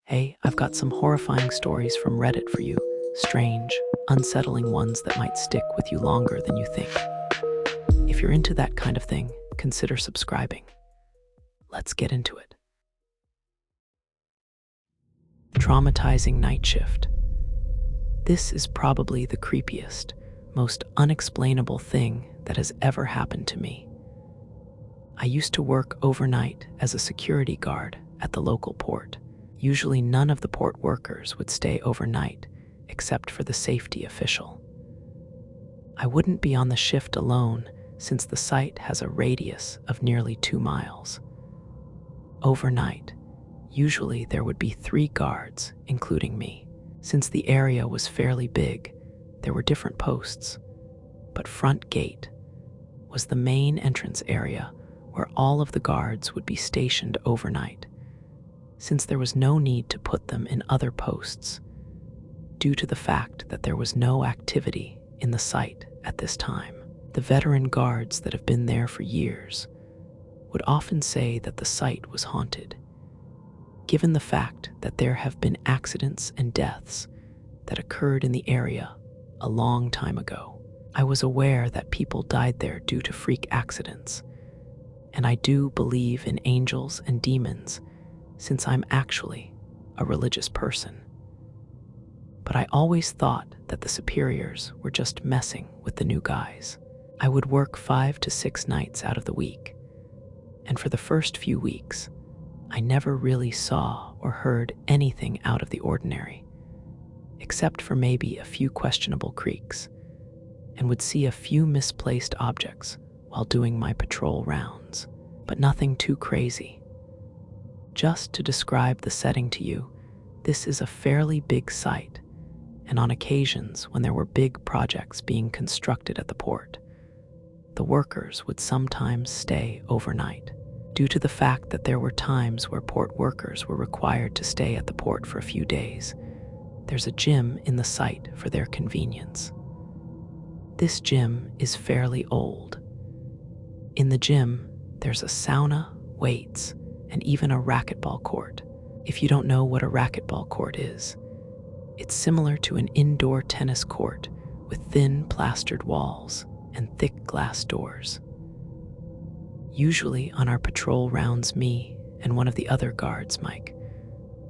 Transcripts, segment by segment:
Hey, I've got some horrifying stories from Reddit for you. Strange, unsettling ones that might stick with you longer than you think. If you're into that kind of thing, consider subscribing. Let's get into it. Traumatizing Nightshift. This is probably the creepiest, most unexplainable thing that has ever happened to me. I used to work overnight as a security guard at the local port. Usually none of the port workers would stay overnight except for the safety official. I wouldn't be on the shift alone since the site has a radius of nearly 2 miles. Overnight, usually there would be 3 guards, including me. Since the area was fairly big, there were different posts, but front gate was the main entrance area where all of the guards would be stationed overnight, since there was no need to put them in other posts, due to the fact that there was no activity in the site at this time. The veteran guards that have been there for years would often say that the site was haunted, given the fact that there have been accidents and deaths that occurred in the area a long time ago. I was aware that people died there due to freak accidents, and I do believe in angels and demons since I'm actually a religious person. But I always thought that the superiors were just messing with the new guys. I would work 5 to 6 nights out of the week, and for the first few weeks, I never really saw or heard anything out of the ordinary, except for maybe a few questionable creaks, and would see a few misplaced objects while doing my patrol rounds, but nothing too crazy. Just to describe the setting to you, this is a fairly big site, and on occasions when there were big projects being constructed at the port, the workers would sometimes stay overnight. Due to the fact that there were times where port workers were required to stay at the port for a few days, there's a gym in the site for their convenience. This gym is fairly old. In the gym, there's a sauna, weights, and even a racquetball court. If you don't know what a racquetball court is, it's similar to an indoor tennis court with thin plastered walls and thick glass doors. Usually on our patrol rounds, me and one of the other guards, Mike,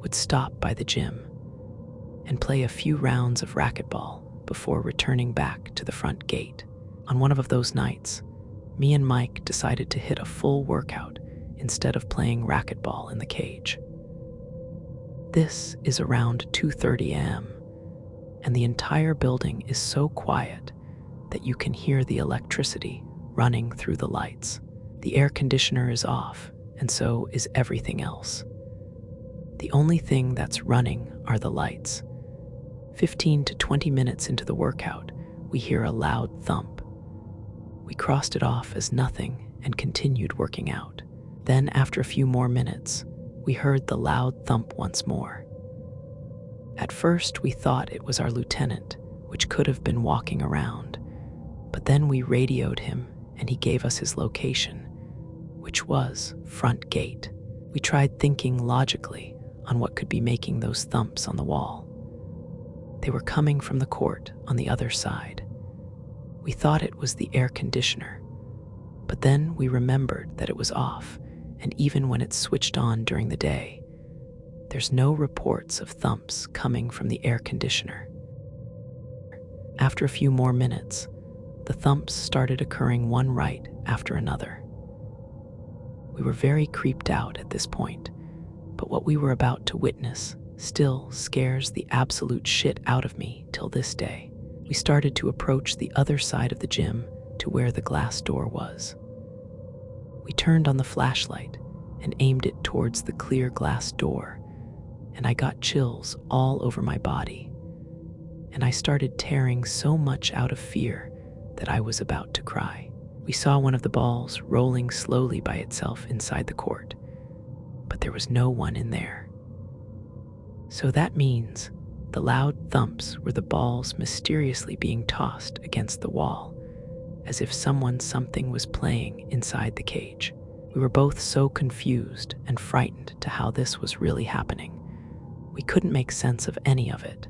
would stop by the gym and play a few rounds of racquetball before returning back to the front gate. On one of those nights, me and Mike decided to hit a full workout instead of playing racquetball in the cage. This is around 2:30 a.m., and the entire building is so quiet that you can hear the electricity running through the lights. The air conditioner is off, and so is everything else. The only thing that's running are the lights. 15 to 20 minutes into the workout, we hear a loud thump. We crossed it off as nothing and continued working out. Then, after a few more minutes, we heard the loud thump once more. At first, we thought it was our lieutenant, which could have been walking around, but then we radioed him and he gave us his location, which was front gate. We tried thinking logically on what could be making those thumps on the wall. They were coming from the court on the other side. We thought it was the air conditioner, but then we remembered that it was off, and even when it's switched on during the day, there's no reports of thumps coming from the air conditioner. After a few more minutes, the thumps started occurring one right after another. We were very creeped out at this point, but what we were about to witness still scares the absolute shit out of me till this day. We started to approach the other side of the gym to where the glass door was. We turned on the flashlight and aimed it towards the clear glass door, and I got chills all over my body, and I started tearing so much out of fear that I was about to cry. We saw one of the balls rolling slowly by itself inside the court, but there was no one in there. So that means the loud thumps were the balls mysteriously being tossed against the wall, as if something was playing inside the cage. We were both so confused and frightened to how this was really happening. We couldn't make sense of any of it.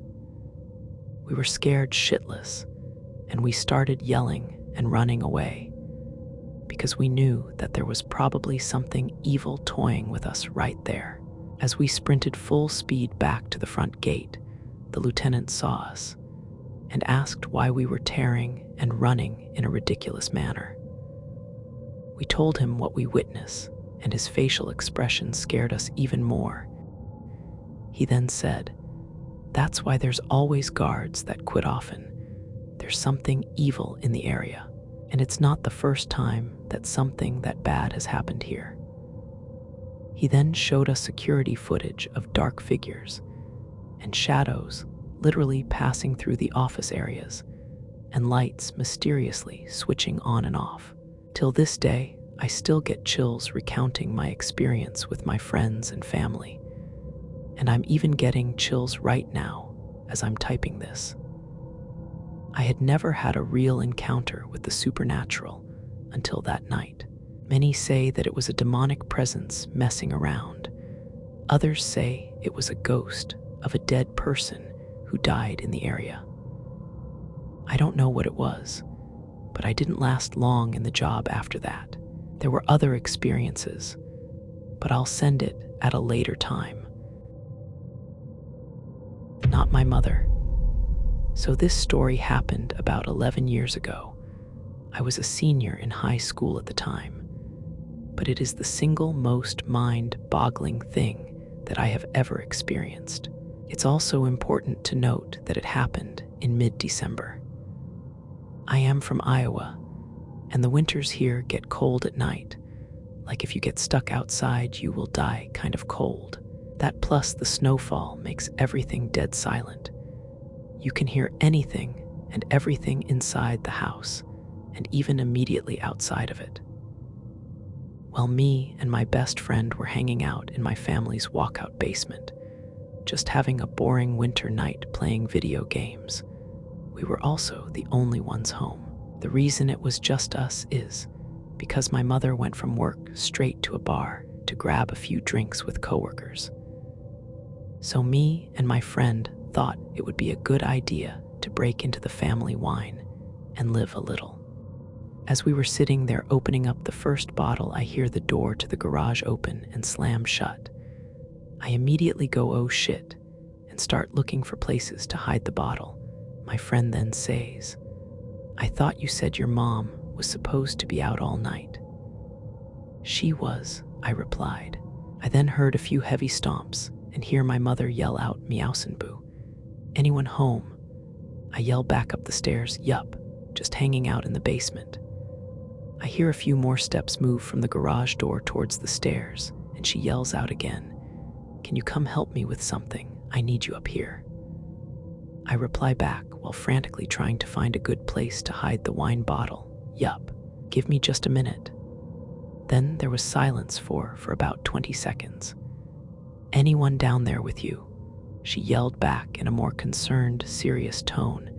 We were scared shitless, and we started yelling and running away because we knew that there was probably something evil toying with us right there. As we sprinted full speed back to the front gate, the lieutenant saw us and asked why we were tearing and running in a ridiculous manner. We told him what we witnessed, and his facial expression scared us even more. He then said, "That's why there's always guards that quit often. There's something evil in the area, and it's not the first time that something that bad has happened here." He then showed us security footage of dark figures and shadows literally passing through the office areas and lights mysteriously switching on and off. Till this day, I still get chills recounting my experience with my friends and family, and I'm even getting chills right now as I'm typing this. I had never had a real encounter with the supernatural until that night. Many say that it was a demonic presence messing around. Others say it was a ghost of a dead person who died in the area. I don't know what it was, but I didn't last long in the job after that. There were other experiences, but I'll send it at a later time. Not my mother. So this story happened about 11 years ago. I was a senior in high school at the time, but it is the single most mind-boggling thing that I have ever experienced. It's also important to note that it happened in mid-December. I am from Iowa, and the winters here get cold at night. Like if you get stuck outside, you will die kind of cold. That plus the snowfall makes everything dead silent. You can hear anything and everything inside the house, and even immediately outside of it. Well, me and my best friend were hanging out in my family's walkout basement, just having a boring winter night playing video games. We were also the only ones home. The reason it was just us is because my mother went from work straight to a bar to grab a few drinks with coworkers. So me and my friend thought it would be a good idea to break into the family wine and live a little. As we were sitting there opening up the first bottle, I hear the door to the garage open and slam shut. I immediately go, "Oh shit," and start looking for places to hide the bottle. My friend then says, "I thought you said your mom was supposed to be out all night." "She was," I replied. I then heard a few heavy stomps and hear my mother yell out, "Meowsenboo. Anyone home?" I yell back up the stairs, "Yup, just hanging out in the basement." I hear a few more steps move from the garage door towards the stairs, and she yells out again, "Can you come help me with something? I need you up here." I reply back while frantically trying to find a good place to hide the wine bottle, "Yup, give me just a minute." Then there was silence for about 20 seconds. "Anyone down there with you?" She yelled back in a more concerned, serious tone,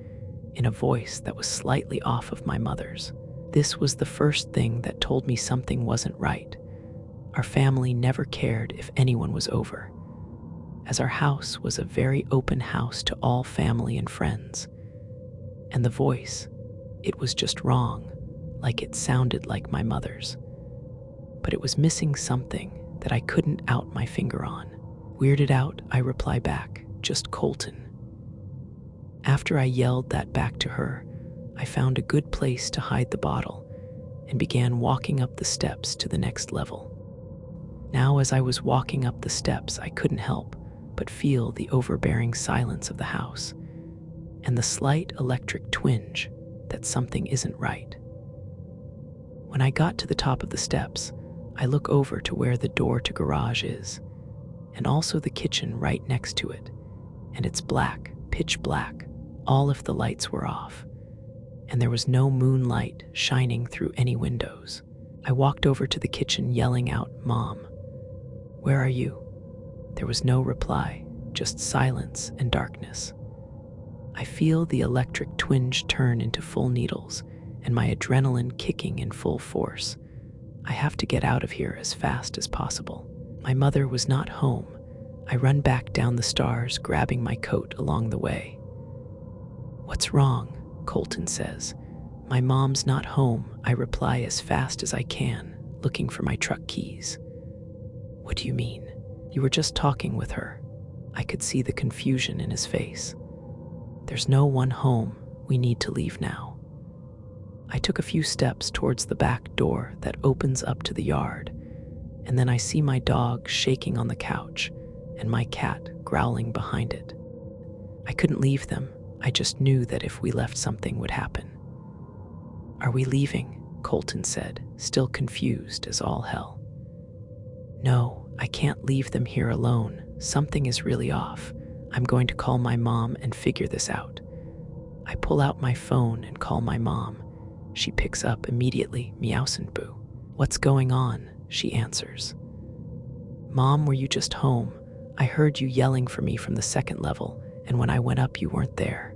in a voice that was slightly off of my mother's. This was the first thing that told me something wasn't right. Our family never cared if anyone was over, as our house was a very open house to all family and friends. And the voice, it was just wrong, like it sounded like my mother's. But it was missing something that I couldn't out my finger on. Weirded out, I reply back, "Just Colton." After I yelled that back to her, I found a good place to hide the bottle and began walking up the steps to the next level. Now, as I was walking up the steps, I couldn't help but feel the overbearing silence of the house and the slight electric twinge that something isn't right. When I got to the top of the steps, I look over to where the door to garage is, and also the kitchen right next to it, and it's black, pitch black, all if the lights were off, and there was no moonlight shining through any windows. I walked over to the kitchen yelling out, "Mom, where are you?" There was no reply, just silence and darkness. I feel the electric twinge turn into full needles and my adrenaline kicking in full force. I have to get out of here as fast as possible. My mother was not home. I run back down the stairs, grabbing my coat along the way. "What's wrong?" Colton says. "My mom's not home," I reply as fast as I can, looking for my truck keys. "What do you mean?" "You were just talking with her." I could see the confusion in his face. "There's no one home. We need to leave now." I took a few steps towards the back door that opens up to the yard, and then I see my dog shaking on the couch and my cat growling behind it. I couldn't leave them. I just knew that if we left, something would happen. "Are we leaving?" Colton said, still confused as all hell. "No, I can't leave them here alone. Something is really off. I'm going to call my mom and figure this out." I pull out my phone and call my mom. She picks up immediately, meowsandboo. "What's going on?" she answers. "Mom, were you just home? I heard you yelling for me from the second level, and when I went up, you weren't there,"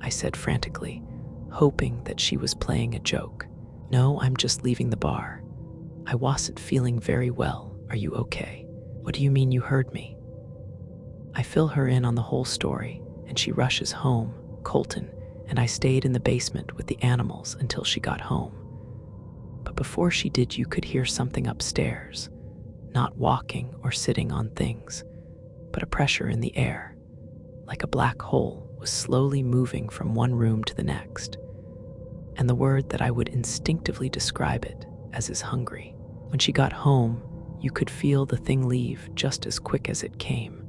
I said frantically, hoping that she was playing a joke. "No, I'm just leaving the bar. I wasn't feeling very well. Are you okay?" "What do you mean you heard me?" I fill her in on the whole story, and she rushes home, Colton, and I stayed in the basement with the animals until she got home. But before she did, you could hear something upstairs, not walking or sitting on things, but a pressure in the air, like a black hole was slowly moving from one room to the next. And the word that I would instinctively describe it as is hungry. When she got home, you could feel the thing leave just as quick as it came,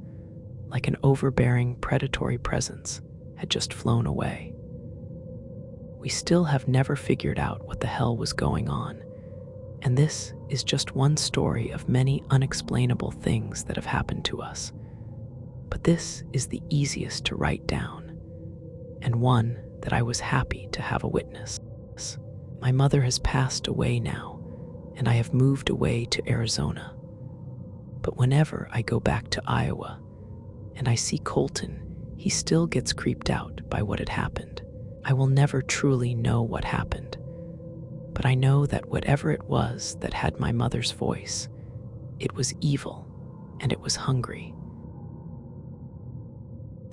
like an overbearing predatory presence had just flown away. We still have never figured out what the hell was going on, and this is just one story of many unexplainable things that have happened to us. But this is the easiest to write down, and one that I was happy to have a witness. My mother has passed away now, and I have moved away to Arizona. But whenever I go back to Iowa and I see Colton, he still gets creeped out by what had happened. I will never truly know what happened, but I know that whatever it was that had my mother's voice, it was evil and it was hungry.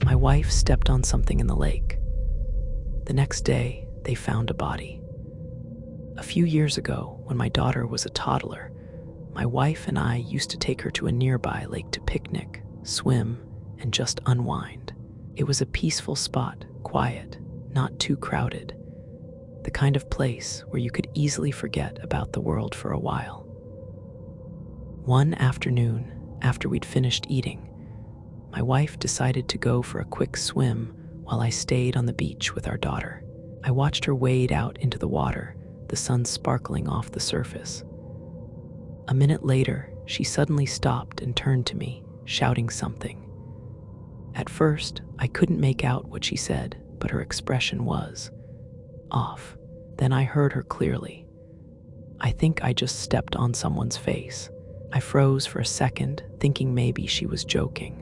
My wife stepped on something in the lake. The next day, they found a body. A few years ago, when my daughter was a toddler, my wife and I used to take her to a nearby lake to picnic, swim, and just unwind. It was a peaceful spot, quiet, not too crowded, the kind of place where you could easily forget about the world for a while. One afternoon, after we'd finished eating, my wife decided to go for a quick swim while I stayed on the beach with our daughter. I watched her wade out into the water, the sun sparkling off the surface. A minute later, she suddenly stopped and turned to me, shouting something. At first, I couldn't make out what she said, but her expression was off. Then I heard her clearly. "I think I just stepped on someone's face." I froze for a second, thinking maybe she was joking.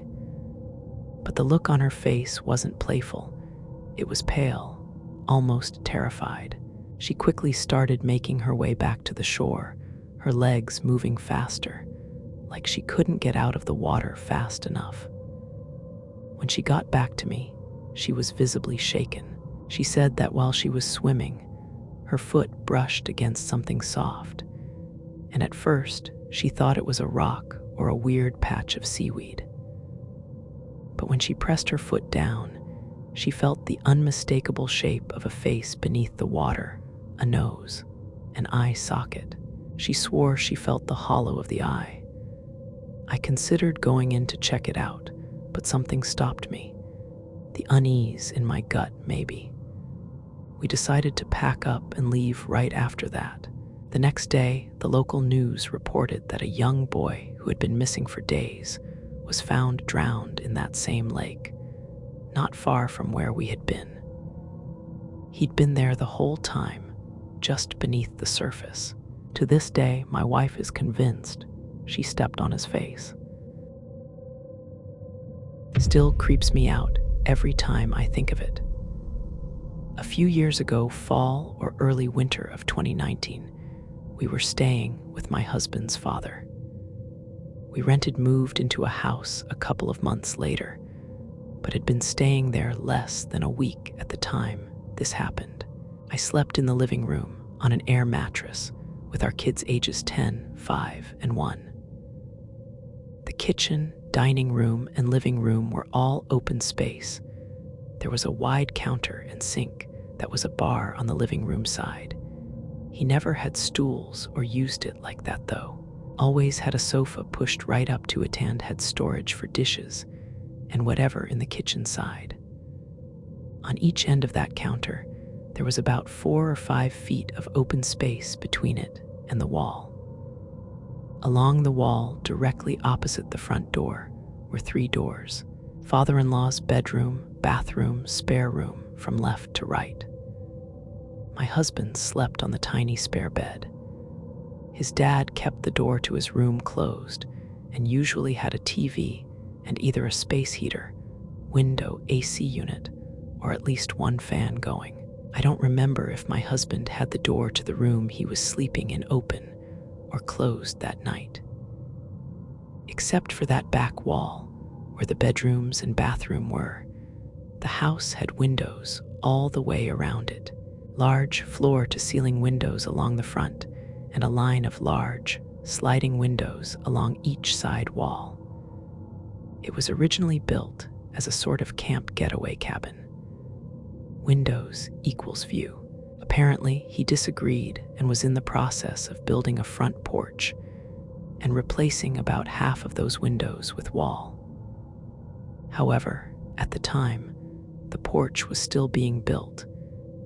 But the look on her face wasn't playful. It was pale, almost terrified. She quickly started making her way back to the shore, her legs moving faster, like she couldn't get out of the water fast enough. When she got back to me, she was visibly shaken. She said that while she was swimming, her foot brushed against something soft, and at first she thought it was a rock or a weird patch of seaweed. But when she pressed her foot down, she felt the unmistakable shape of a face beneath the water, a nose, an eye socket. She swore she felt the hollow of the eye. I considered going in to check it out, but something stopped me. The unease in my gut, maybe. We decided to pack up and leave right after that. The next day, the local news reported that a young boy who had been missing for days was found drowned in that same lake, not far from where we had been. He'd been there the whole time, just beneath the surface. To this day, my wife is convinced she stepped on his face. Still creeps me out every time I think of it. A few years ago, fall or early winter of 2019, we were staying with my husband's father. We moved into a house a couple of months later, but had been staying there less than a week at the time this happened. I slept in the living room on an air mattress with our kids ages 10, 5, and 1. The kitchen, dining room, and living room were all open space. There was a wide counter and sink that was a bar on the living room side. He never had stools or used it like that though. Always had a sofa pushed right up to it and had storage for dishes and whatever in the kitchen side. On each end of that counter, there was about 4 or 5 feet of open space between it and the wall. Along the wall, directly opposite the front door, were 3 doors. Father-in-law's bedroom, bathroom, spare room, from left to right. My husband slept on the tiny spare bed. His dad kept the door to his room closed and usually had a TV and either a space heater, window AC unit, or at least one fan going. I don't remember if my husband had the door to the room he was sleeping in open or closed that night. Except for that back wall, where the bedrooms and bathroom were, the house had windows all the way around it. Large floor-to-ceiling windows along the front and a line of large, sliding windows along each side wall. It was originally built as a sort of camp getaway cabin. Windows equals view. Apparently, he disagreed and was in the process of building a front porch and replacing about half of those windows with wall. However, at the time, the porch was still being built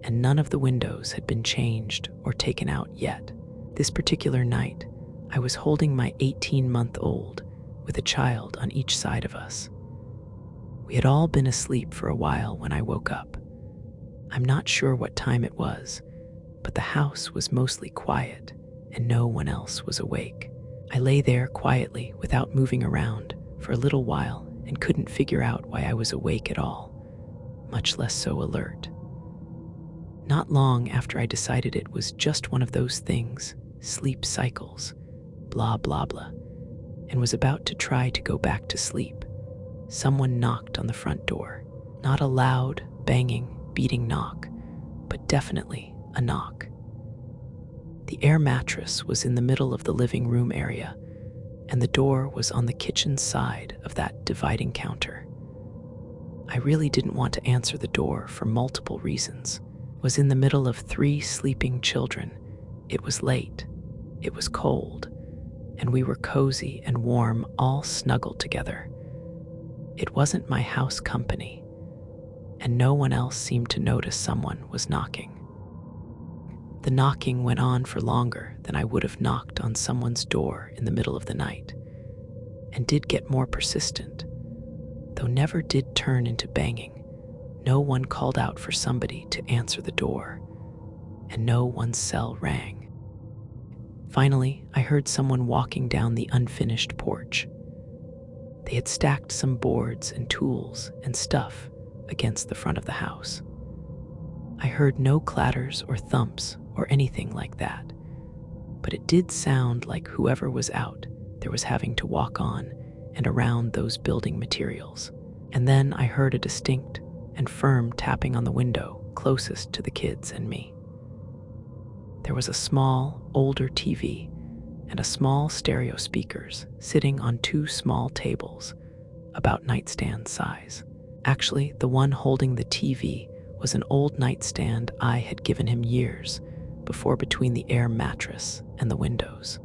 and none of the windows had been changed or taken out yet. This particular night, I was holding my 18-month-old with a child on each side of us. We had all been asleep for a while when I woke up. I'm not sure what time it was, but the house was mostly quiet and no one else was awake. I lay there quietly without moving around for a little while and couldn't figure out why I was awake at all, much less so alert. Not long after I decided it was just one of those things, sleep cycles, blah blah blah, and was about to try to go back to sleep, someone knocked on the front door. Not a loud, banging, beating knock, but definitely a knock. The air mattress was in the middle of the living room area, and the door was on the kitchen side of that dividing counter. I really didn't want to answer the door for multiple reasons. Was in the middle of 3 sleeping children. It was late, it was cold, and we were cozy and warm, all snuggled together. It wasn't my house company, and no one else seemed to notice someone was knocking. The knocking went on for longer than I would have knocked on someone's door in the middle of the night, and did get more persistent, though never did turn into banging. No one called out for somebody to answer the door, and no one's cell rang. Finally, I heard someone walking down the unfinished porch. They had stacked some boards and tools and stuff against the front of the house. I heard no clatters or thumps or anything like that, but it did sound like whoever was out there was having to walk on and around those building materials. And then I heard a distinct and firm tapping on the window closest to the kids and me. There was a small, older TV and a small stereo speakers sitting on 2 small tables, about nightstand size. Actually, the one holding the TV was an old nightstand I had given him years before between the air mattress and the windows.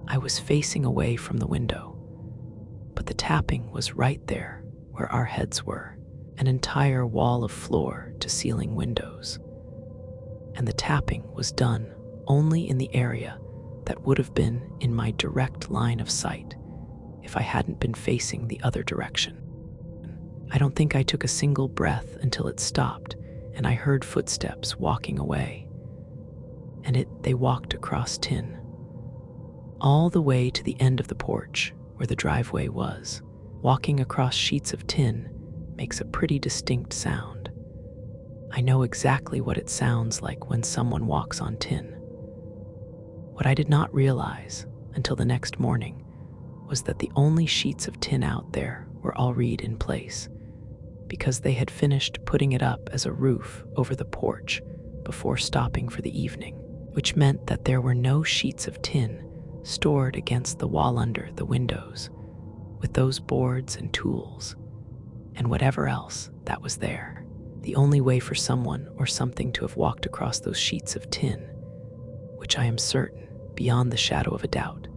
I was facing away from the window, but the tapping was right there where our heads were. An entire wall of floor-to-ceiling windows. And the tapping was done only in the area that would have been in my direct line of sight if I hadn't been facing the other direction. I don't think I took a single breath until it stopped and I heard footsteps walking away. And they walked across tin, all the way to the end of the porch where the driveway was. Walking across sheets of tin makes a pretty distinct sound. I know exactly what it sounds like when someone walks on tin. What I did not realize until the next morning was that the only sheets of tin out there were already in place, because they had finished putting it up as a roof over the porch before stopping for the evening, which meant that there were no sheets of tin stored against the wall under the windows, with those boards and tools, and whatever else that was there. The only way for someone or something to have walked across those sheets of tin, which I am certain, beyond the shadow of a doubt,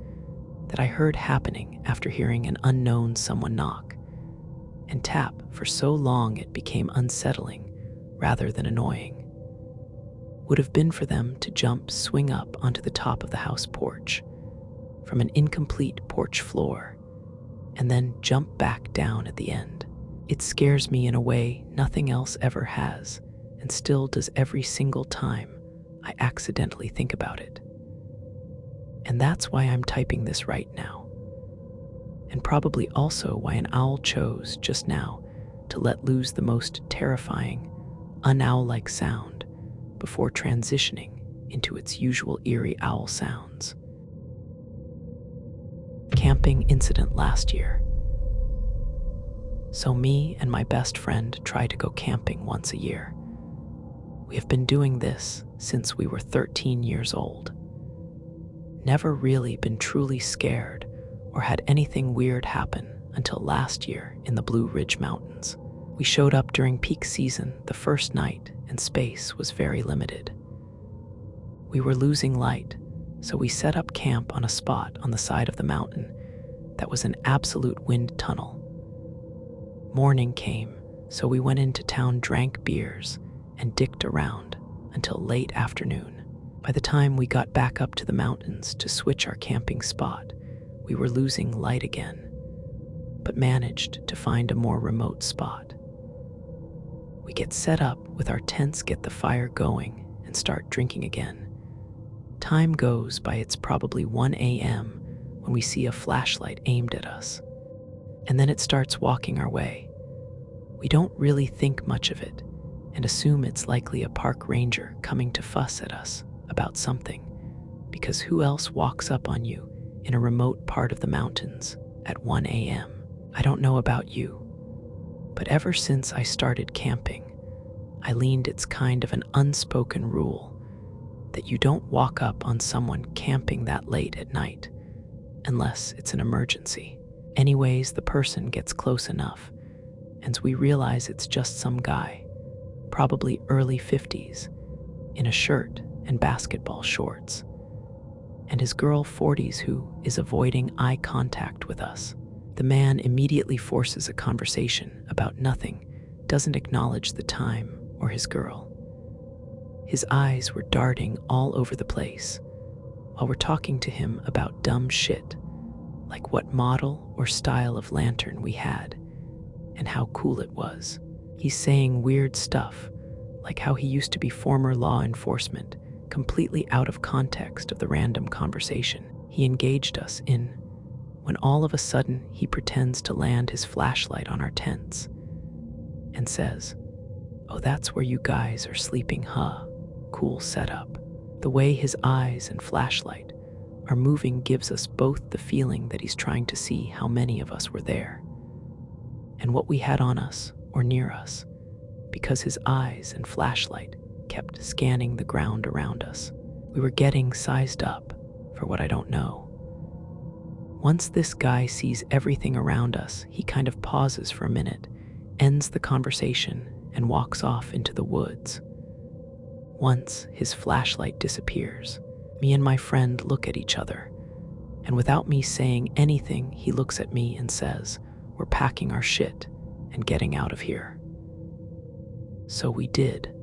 that I heard happening after hearing an unknown someone knock and tap for so long it became unsettling rather than annoying, would have been for them to swing up onto the top of the house porch from an incomplete porch floor and then jump back down at the end. It scares me in a way nothing else ever has, and still does every single time I accidentally think about it. And that's why I'm typing this right now. And probably also why an owl chose just now to let loose the most terrifying, un-owl-like sound before transitioning into its usual eerie owl sounds. Camping incident last year. So me and my best friend try to go camping once a year. We have been doing this since we were 13 years old. Never really been truly scared or had anything weird happen until last year in the Blue Ridge Mountains. We showed up during peak season the first night and space was very limited. We were losing light, so we set up camp on a spot on the side of the mountain that was an absolute wind tunnel. Morning came, so we went into town, drank beers, and dicked around until late afternoon. By the time we got back up to the mountains to switch our camping spot, we were losing light again, but managed to find a more remote spot. We get set up with our tents, get the fire going, and start drinking again. Time goes by, it's probably 1 a.m. when we see a flashlight aimed at us, and then it starts walking our way. We don't really think much of it and assume it's likely a park ranger coming to fuss at us about something, because who else walks up on you in a remote part of the mountains at 1 a.m.? I don't know about you, but ever since I started camping, I learned it's kind of an unspoken rule that you don't walk up on someone camping that late at night unless it's an emergency. Anyways, the person gets close enough, and we realize it's just some guy, probably early 50s, in a shirt and basketball shorts, and his girl 40s who is avoiding eye contact with us. The man immediately forces a conversation about nothing, doesn't acknowledge the time or his girl. His eyes were darting all over the place while we're talking to him about dumb shit, like what model or style of lantern we had and how cool it was. He's saying weird stuff, like how he used to be former law enforcement, completely out of context of the random conversation he engaged us in, when all of a sudden he pretends to land his flashlight on our tents and says, "Oh, that's where you guys are sleeping, huh? Cool setup." The way his eyes and flashlight are moving gives us both the feeling that he's trying to see how many of us were there and what we had on us or near us, because his eyes and flashlight kept scanning the ground around us. We were getting sized up for what I don't know. Once this guy sees everything around us, he kind of pauses for a minute, ends the conversation, and walks off into the woods. Once his flashlight disappears, me and my friend look at each other, and without me saying anything, he looks at me and says, "We're packing our shit and getting out of here." So we did.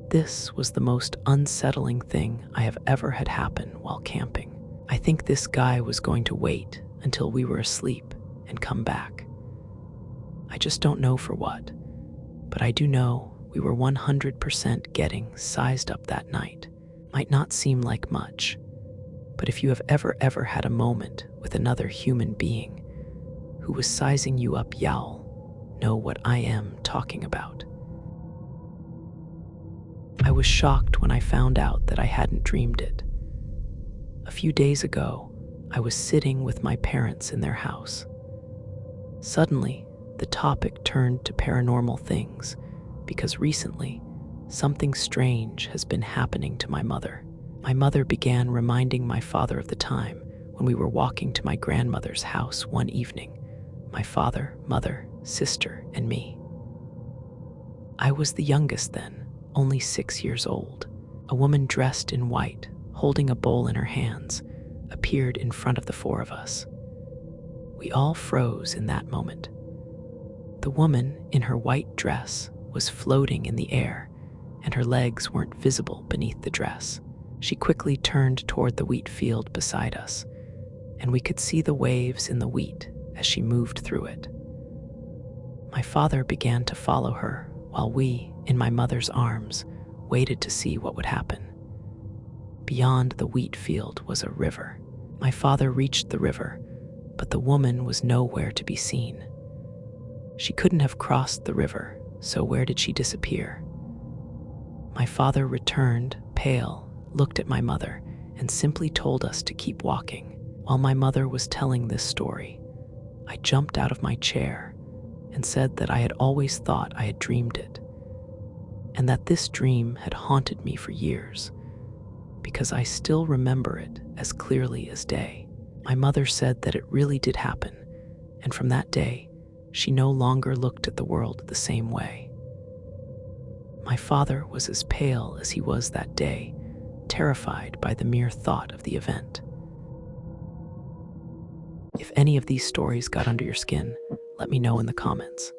This was the most unsettling thing I have ever had happen while camping. I think this guy was going to wait until we were asleep and come back. I just don't know for what, but I do know we were 100% getting sized up that night. Might not seem like much, but if you have ever had a moment with another human being who was sizing you up, y'all know what I am talking about. I was shocked when I found out that I hadn't dreamed it. A few days ago, I was sitting with my parents in their house. Suddenly, the topic turned to paranormal things because recently, something strange has been happening to my mother. My mother began reminding my father of the time when we were walking to my grandmother's house one evening, my father, mother, sister, and me. I was the youngest then, only 6 years old. A woman dressed in white, holding a bowl in her hands, appeared in front of the four of us. We all froze in that moment. The woman, in her white dress, was floating in the air, and her legs weren't visible beneath the dress. She quickly turned toward the wheat field beside us, and we could see the waves in the wheat as she moved through it. My father began to follow her, while we, in my mother's arms, waited to see what would happen. Beyond the wheat field was a river. My father reached the river, but the woman was nowhere to be seen. She couldn't have crossed the river, so where did she disappear? My father returned, pale, looked at my mother, and simply told us to keep walking. While my mother was telling this story, I jumped out of my chair and said that I had always thought I had dreamed it, and that this dream had haunted me for years, because I still remember it as clearly as day. My mother said that it really did happen, and from that day, she no longer looked at the world the same way. My father was as pale as he was that day, terrified by the mere thought of the event. If any of these stories got under your skin, let me know in the comments.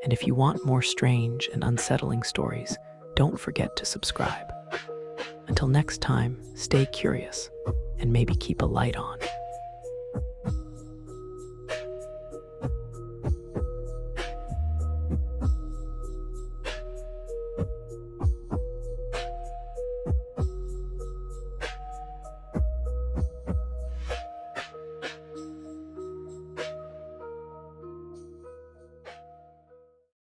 And if you want more strange and unsettling stories, don't forget to subscribe. Until next time, stay curious and maybe keep a light on.